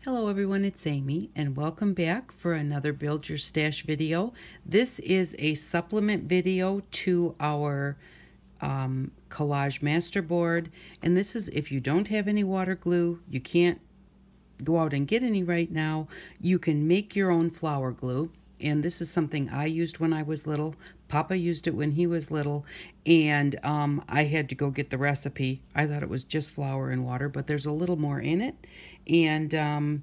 Hello everyone, it's Amy and welcome back for another Build Your Stash video. This is a supplement video to our collage masterboard, and this is if you don't have any water glue, you can't go out and get any right now, you can make your own flower glue. And this is something I used when I was little. Papa used it when he was little, and I had to go get the recipe. I thought it was just flour and water, but there's a little more in it. And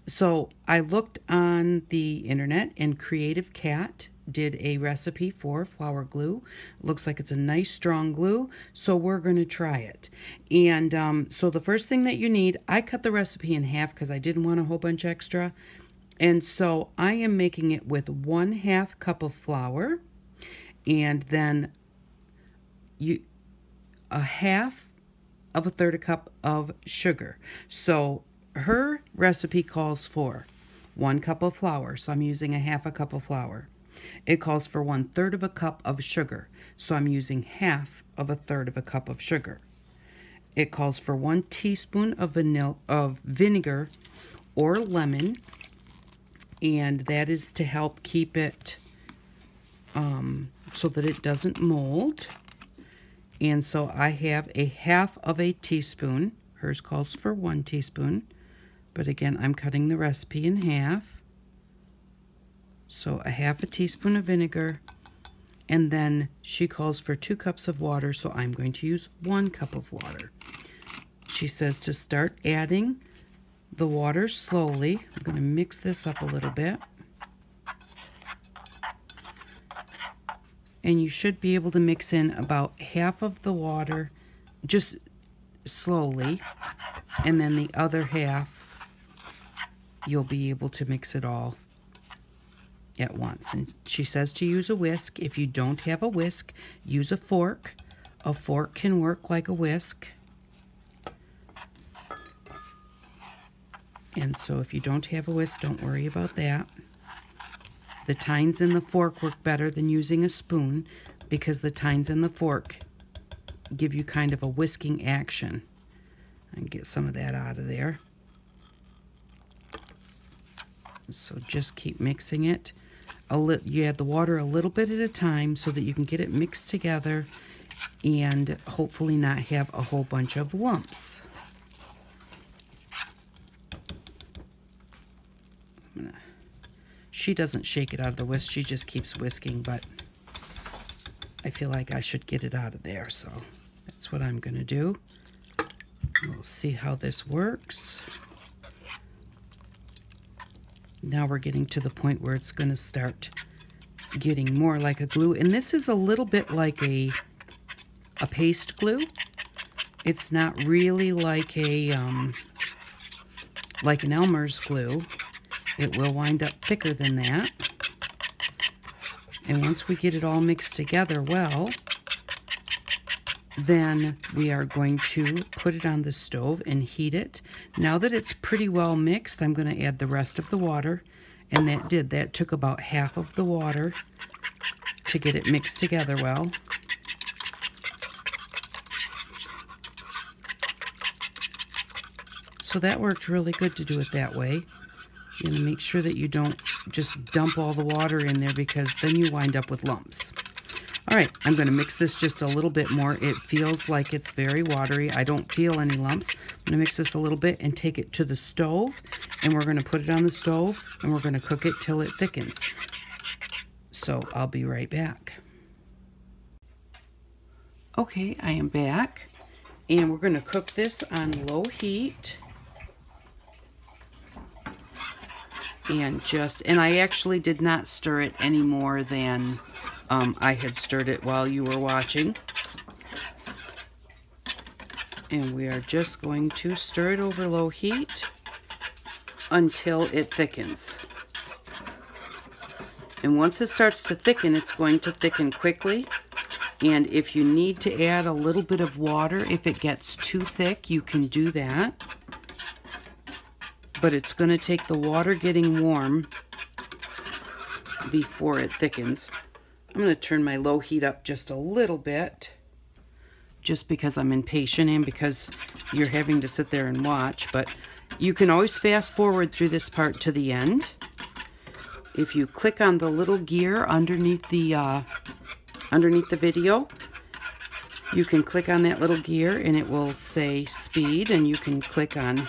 so I looked on the internet, and Creative Cat did a recipe for flower glue. Looks like it's a nice strong glue, so we're going to try it. And so the first thing that you need, I cut the recipe in half because I didn't want a whole bunch extra. And so I am making it with 1/2 cup of flour, and then a half of a third a cup of sugar. So her recipe calls for 1 cup of flour, so I'm using a half a cup of flour. It calls for 1/3 of a cup of sugar, so I'm using half of a third of a cup of sugar. It calls for 1 teaspoon of vinegar or lemon, and that is to help keep it so that it doesn't mold. And so I have a half of a teaspoon. Hers calls for 1 teaspoon, but again, I'm cutting the recipe in half. So a half a teaspoon of vinegar, and then she calls for 2 cups of water, so I'm going to use 1 cup of water. She says to start adding the water slowly. I'm going to mix this up a little bit. And you should be able to mix in about half of the water just slowly, and then the other half you'll be able to mix it all at once. And she says to use a whisk. If you don't have a whisk, use a fork. A fork can work like a whisk. And so if you don't have a whisk, don't worry about that. The tines in the fork work better than using a spoon because the tines in the fork give you kind of a whisking action. And get some of that out of there. So just keep mixing it. You add the water a little bit at a time so that you can get it mixed together and hopefully not have a whole bunch of lumps. She doesn't shake it out of the whisk, she just keeps whisking, but I feel like I should get it out of there, so that's what I'm going to do. We'll see how this works. Now we're getting to the point where it's going to start getting more like a glue, and this is a little bit like a paste glue. It's not really like an Elmer's glue. It will wind up thicker than that. And once we get it all mixed together well, then we are going to put it on the stove and heat it. Now that it's pretty well mixed, I'm going to add the rest of the water. And that took about half of the water to get it mixed together well. So that worked really good to do it that way. You're going to make sure that you don't just dump all the water in there because then you wind up with lumps. All right, I'm going to mix this just a little bit more. It feels like it's very watery. I don't feel any lumps. I'm going to mix this a little bit and take it to the stove, and we're going to put it on the stove, and we're going to cook it till it thickens. So I'll be right back. Okay, I am back, and we're going to cook this on low heat. And I actually did not stir it any more than I had stirred it while you were watching. And we are just going to stir it over low heat until it thickens. And once it starts to thicken, it's going to thicken quickly. And if you need to add a little bit of water, if it gets too thick, you can do that. But it's going to take the water getting warm before it thickens. I'm going to turn my low heat up just a little bit. just because I'm impatient and because you're having to sit there and watch, but you can always fast forward through this part to the end. If you click on the little gear underneath the video, you can click on that little gear and it will say speed, and you can click on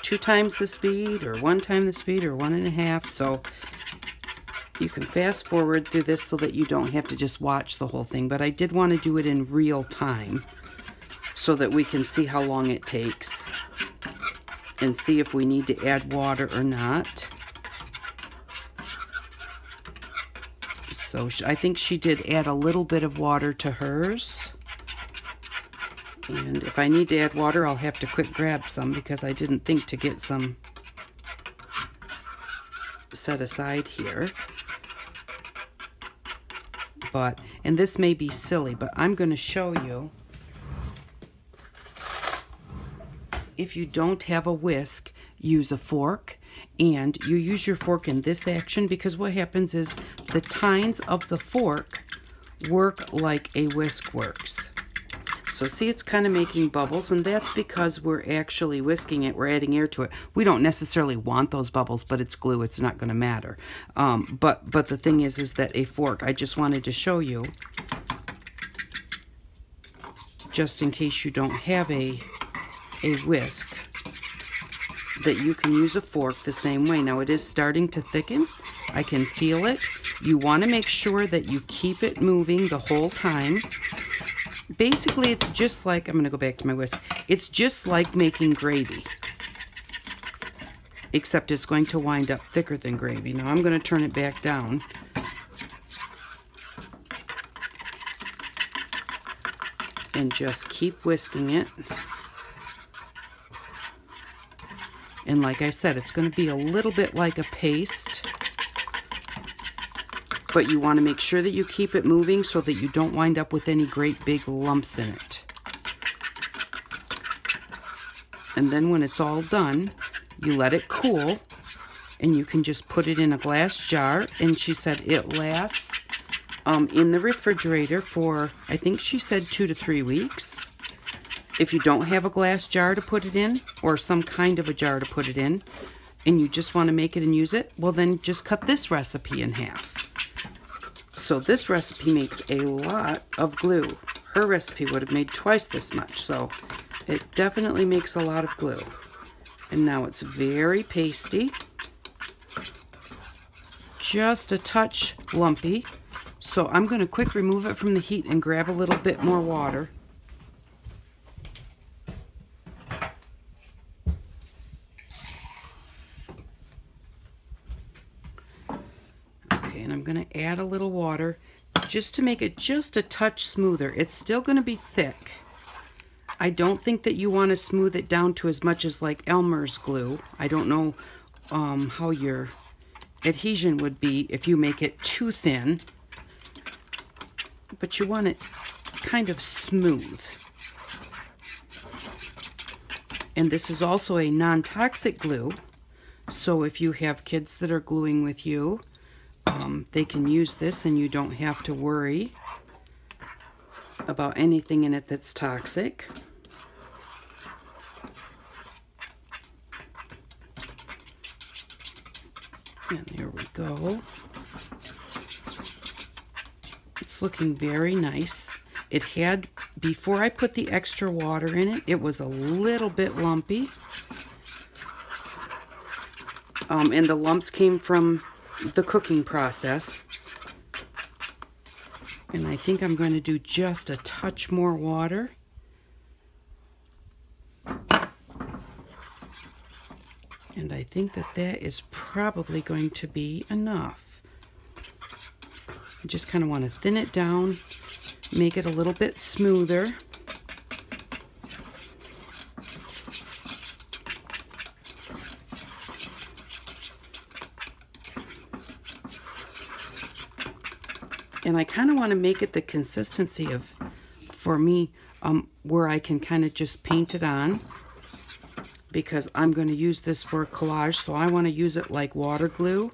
2 times the speed or 1 time the speed or 1.5. So you can fast forward through this so that you don't have to just watch the whole thing. But I did want to do it in real time so that we can see how long it takes and see if we need to add water or not. So I think she did add a little bit of water to hers. And if I need to add water, I'll have to quick grab some because I didn't think to get some set aside here. But, and this may be silly, but I'm going to show you. If you don't have a whisk, use a fork. And you use your fork in this action because what happens is the tines of the fork work like a whisk works. So see, it's kind of making bubbles, and that's because we're actually whisking it. We're adding air to it. We don't necessarily want those bubbles, but it's glue. It's not going to matter. But the thing is that a fork, I just wanted to show you, just in case you don't have a whisk, that you can use a fork the same way. Now it is starting to thicken. I can feel it. You want to make sure that you keep it moving the whole time. Basically, it's just like, I'm going to go back to my whisk. It's just like making gravy, except it's going to wind up thicker than gravy. Now I'm going to turn it back down. And just keep whisking it. And like I said, it's going to be a little bit like a paste. But you want to make sure that you keep it moving so that you don't wind up with any great big lumps in it. And then when it's all done, you let it cool, and you can just put it in a glass jar. And she said it lasts in the refrigerator for, I think she said 2 to 3 weeks. If you don't have a glass jar to put it in, or some kind of a jar to put it in, and you just want to make it and use it, well then just cut this recipe in half. So this recipe makes a lot of glue. Her recipe would have made twice this much, so it definitely makes a lot of glue. And now it's very pasty, just a touch lumpy. So I'm going to quick remove it from the heat and grab a little bit more water. And I'm going to add a little water just to make it just a touch smoother. It's still going to be thick. I don't think that you want to smooth it down to as much as like Elmer's glue. I don't know how your adhesion would be if you make it too thin, but you want it kind of smooth. And this is also a non-toxic glue, so if you have kids that are gluing with you, they can use this and you don't have to worry about anything in it that's toxic. And there we go. It's looking very nice. It had, before I put the extra water in it, it was a little bit lumpy. And the lumps came from the cooking process. And I think I'm going to do just a touch more water. And I think that that is probably going to be enough. I just kind of want to thin it down, make it a little bit smoother. And I kind of want to make it the consistency of, for me, where I can kind of just paint it on, because I'm going to use this for a collage, so I want to use it like water glue.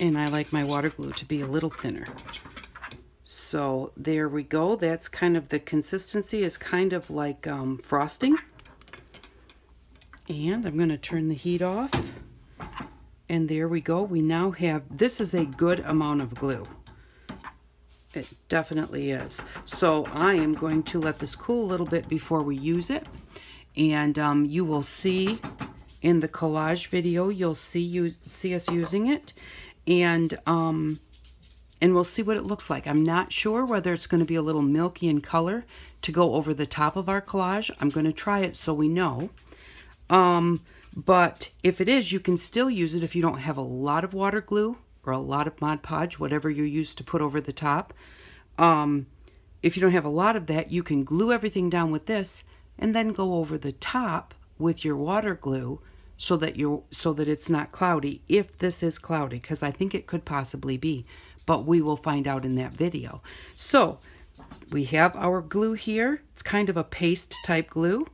and I like my water glue to be a little thinner. So there we go. That's kind of the consistency is kind of like frosting. And I'm going to turn the heat off. And there we go. We now have, this is a good amount of glue. It definitely is. So I am going to let this cool a little bit before we use it. And you will see in the collage video, you'll see us using it. And we'll see what it looks like. I'm not sure whether it's going to be a little milky in color to go over the top of our collage. I'm going to try it so we know. But if it is, you can still use it if you don't have a lot of water glue or a lot of Mod Podge, whatever you use to put over the top. If you don't have a lot of that, you can glue everything down with this and then go over the top with your water glue so that it's not cloudy, if this is cloudy, because I think it could possibly be, but we will find out in that video. So we have our glue here. It's kind of a paste type glue,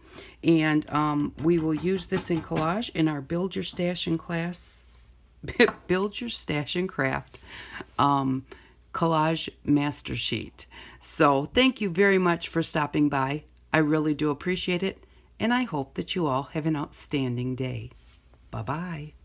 and we will use this in collage in our Build Your Stash and Craft collage master sheet. So thank you very much for stopping by. I really do appreciate it, and I hope that you all have an outstanding day. Bye-bye.